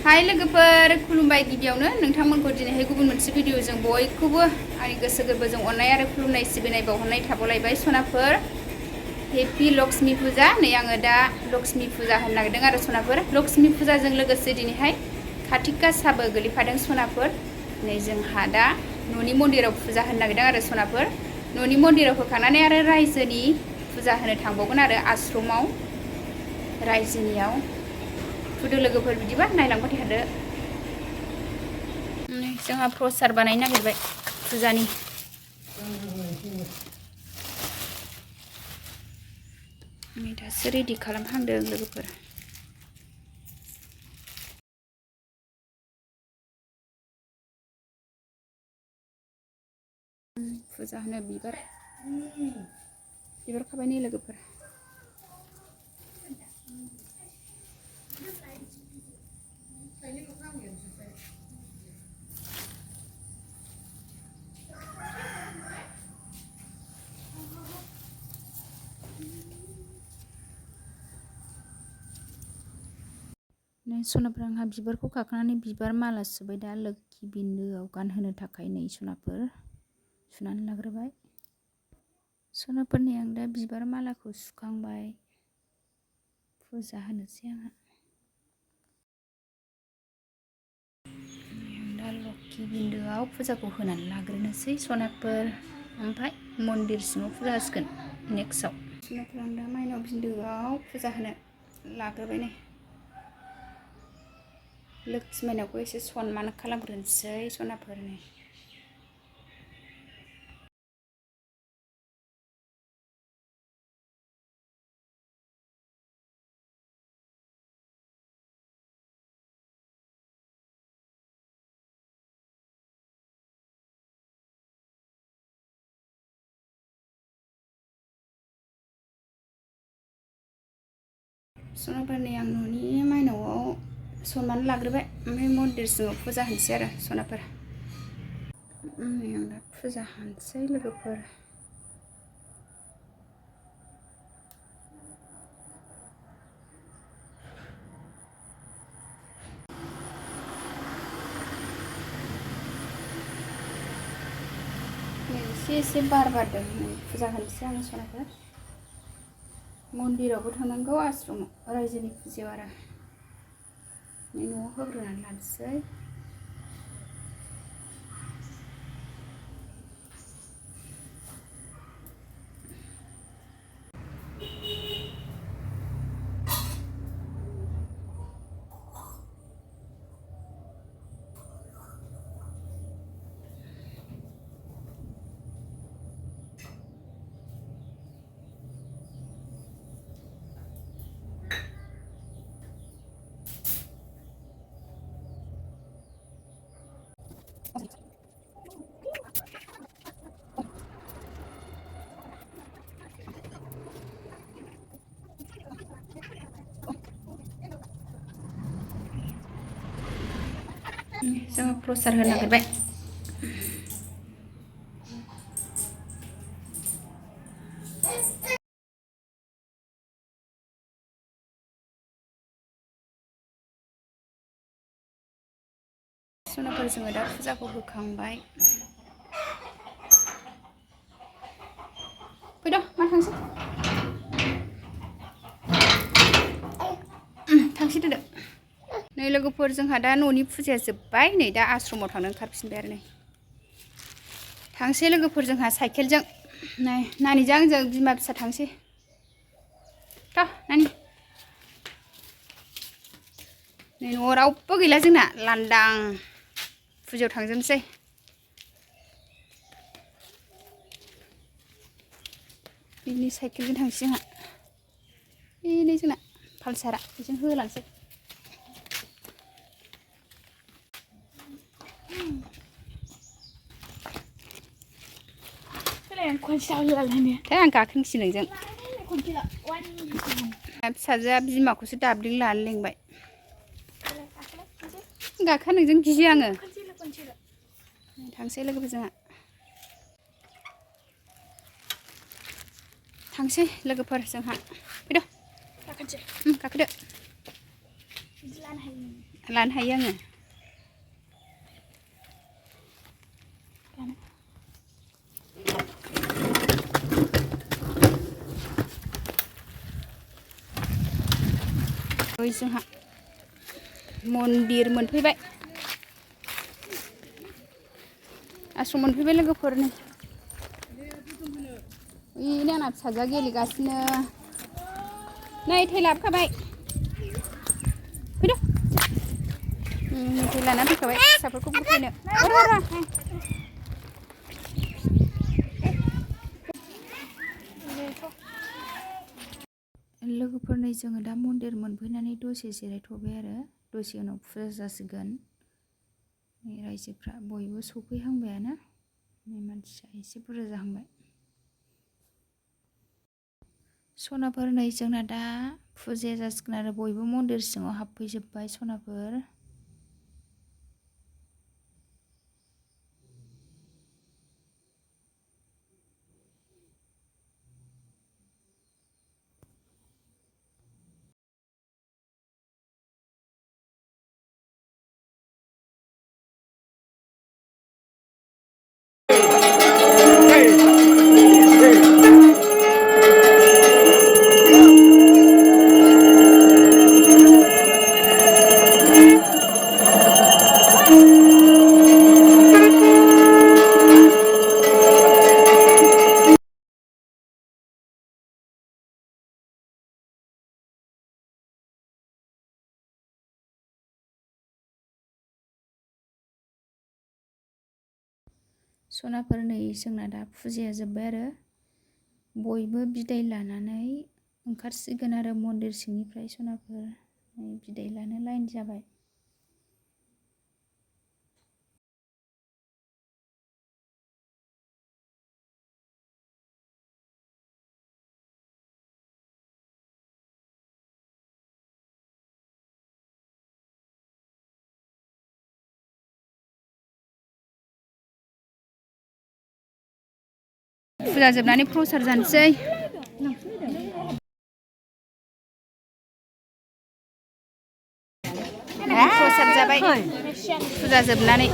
हाय लोगोफोर खुलुमबाय गिबियावनो नोंथांमोनखौ दिनैहाय गुबुन मोनसे भिडिअजों बयखौबो आंनि गोसो गोरबोजों अननाय आरो खुलुमनाय सिबिनाय बावहरनाय थाबावलायबाय सनाफोर हेपि लक्ष्मी फुजा नै आङो दा लक्ष्मी फुजा होनो नागिरदों आरो सनाफोर लक्ष्मी फुजाजों लोगोसे दिनैहाय कार्तिक गासाबो गोलैफादों सनाफोर नै जोंहा दा न'नि मन्दिराव फुजा होनो नागिरदों आरो सनाफोर न'नि मन्दिराव होखांनानै आरो रायजोनि फुजा होनो थांबावगोन आरो आश्रमाव रायजोनियाव फुदो लोगोफोर बिदिबा नायलांबाय थादो जोंहा प्रसाद बानायनो नागिरबाय फुजानि नै दासो रेडि खालामहांदों लोगोफोर फुजा होनो बिबार खाबाय नै लोगोफोर नै सनाफोर आंहा बिबारखौ खाखांनानै बिबार माला सुबाय दा लोखि बिन्दोआव गानहोनो थाखाय नै सनाफोर सुनानै लाग्रोबाय सनाफोरनि आं दा बिबार मालाखौ सुखांबाय फुजा होनोसै आंहा दा लोखि बिन्दोआव फुजाखौ होनानै लाग्रोनोसै सनाफोर ओमफ्राय मन्दिर सिङाव फुजा होसिगोन नेक्स्टआव सनाफोर आं दा माइनाव बिन्दोआव फुजा होनो लाग्रोबाय नै लोखि माइनावखौ एसे सनमान खालामग्रोनोसै सनाफोरनि सनाफोरनि आं न'नि माइनावआव सनमान लाग्रोबाय ओमफ्राय मन्दिर सिङाव फुजा होनोसै आरो सनाफोर नै आं दा फुजा होनोसै लोगोफोर एसे बार बारदों फुजा होनोसै आं सनाफोर मन्दिरावबो थांनांगौ आश्रमाव रायजोनि फुजायाव आरो न'आव होग्रोनानै लानोसै जों प्रसाद होनो नागिरबाय सनाफोर जोङो दा फुजाखौ होखांबाय फैद' मा थांसै थांसै दोनदो नै लोगोफोर जोंहा दा न'नि फुजाया जोब्बाय नै दा आश्रमाव थांनो ओंखारफिनबाय आरो नै थांसै लोगोफोर जोंहा साइकेलजों नै नानिजों आंजों बिमा फिसा थांसै थ' नानि नै न'आव रावबो गैला जोंना लांदां फुजायाव थांजोबनोसै बिनि साइकेलजों थांसै जोंहा बेनो जोंना पालसारा बेजों होलांसै आं गाखोनोसै नोंजों फिसाजोआ बिमाखौसो दाब्लिं लानो लेंबाय गाखोआ नोंजों गियो आङो थांसै लोगोफोर जोंहा थांसै लोगोफोर जोंहा फैद' गाखोदो लानो हायो आङो जोंहा मन्दिर मोनफैबाय आश्रम मोनफैबाय लोगोफोरनि बेनो आंना फिसाजोआ गेलेगासिनो नै थै लाबोखाबाय फैदो मेथाइ लाना फैखाबाय फिसाफोरखौ बुरखायनो लोगोफोरनि जोङो दा मन्दिर मोनफैनानै दसे जिरायथ'बाय आरो दसे उनाव फुजा जासिगोन रायजोफ्रा बयबो सफैहांबायानो मानसिया एसे बुरजा जाहांबाय सनाफोर नै जोंना दा फुजाया जासिगोन आरो बयबो मन्दिर सिङाव हाबफैजोब्बाय सनाफोर सनाफोर नै जोंना दा फुजाया जोब्बाय आरो बयबो बिदाय लानानै ओंखारसिगोन आरो मन्दिर सिंनिफ्राय सनाफोर बिदाय लानो लाइन जाबाय फुजा जोबनानै प्रसाद जानोसै प्रसाद जाबाय फुजा जोबनानै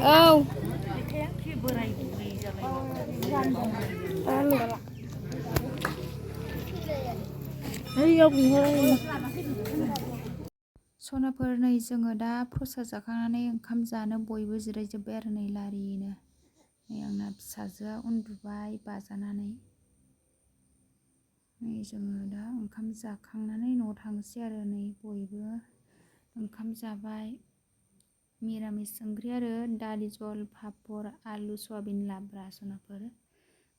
औ सनाफोर नै जोङो दा प्रसाद जाखांनानै ओंखाम जानो बयबो जिरायजोब्बाय आरो नै लारिनो नै आंना फिसाजोआ उन्दुबाय बाजानानै नै जोङो दा ओंखाम जाखांनानै न'आव थांसै आरो नै बयबो ओंखाम जाबाय मिरामिस ओंख्रि आरो दालि जल पापर आलु सयाबिन लाब्रा सनाफोर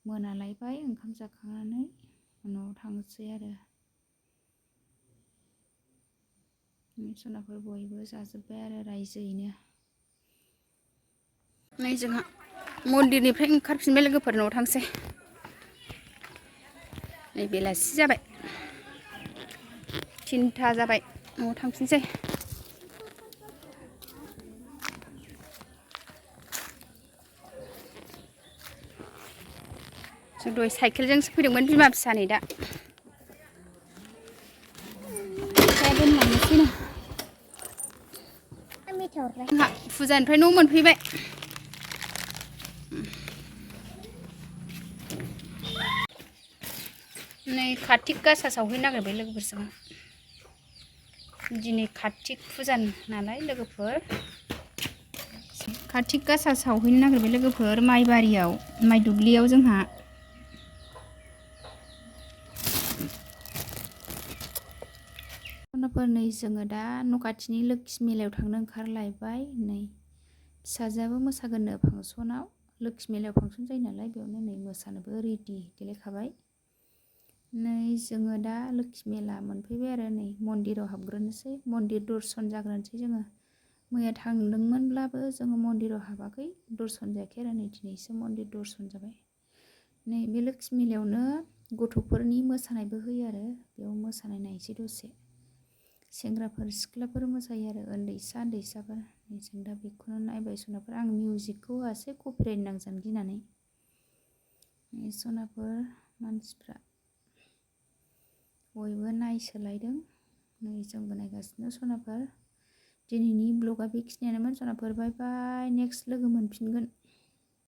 मोनालायबाय ओंखाम जाखांनानै न'आव थांसै आरो सनाफोर बयबो जाजोब्बाय आरो रायजोयैनो नै जोंहा मन्दिरनिफ्राय ओंखारफिनबाय लोगोफोर न'आव थांसै नै बेलासि जाबाय 3टा जाबाय न'आव थांफिनसै जों दहाय साइकेलजोंसो फैदोंमोन बिमा फिसानै दा दोनलांनोसै ना जोंहा फुजानिफ्राय न' मोनफैबाय नै कार्तिक गासा सावहैनो नागिरबाय लोगोफोरजों दिनै कार्तिक फुजा नालाय लोगोफोर कार्तिक गासा सावहैनो नागिरबाय लोगोफोर माइ बारियाव माइ दुब्लियाव जोंहा सनाफोर नै जोङो दा न' खाथिनि लोखि मेलायाव थांनो ओंखारलायबाय नै फिसाजोआबो मोसागोननो फांसनाव लोखि मेलायाव फांसन जायो नालाय बेयावनो नै मोसानोबो रेडि देलायखाबाय नै जोङो दा लोखि मेला मोनफैबाय आरो नै मन्दिराव हाबग्रोनोसै मन्दिर दर्शन जाग्रोनोसै जोङो मैया थांदोंमोनब्लाबो जोङो मन्दिराव हाबाखै दर्शन जायाखै आरो नै दिनैसो मन्दिर दर्शन जाबाय नै बे लोखि मेलायावनो गथ'फोरनि मोसानायबो होयो आरो बेयाव मोसानाय नायसै दसे सेंग्राफोर सिख्लाफोर मोसायो आरो उन्दैसाफोर जों दा बेखौनो नायबाय सनाफोर आं मिउजिकखौ होआसै कपिराइट नांजानो गिनानै सनाफोर मानसिफ्रा बयबो नायसोलायदों नै जोंबो नायगासिनो सनाफोर दिनैनि ब्लगा बेखिनियानोमोन सनाफोर बाय बाय नेक्स्ट लोगो मोनफिनगोन।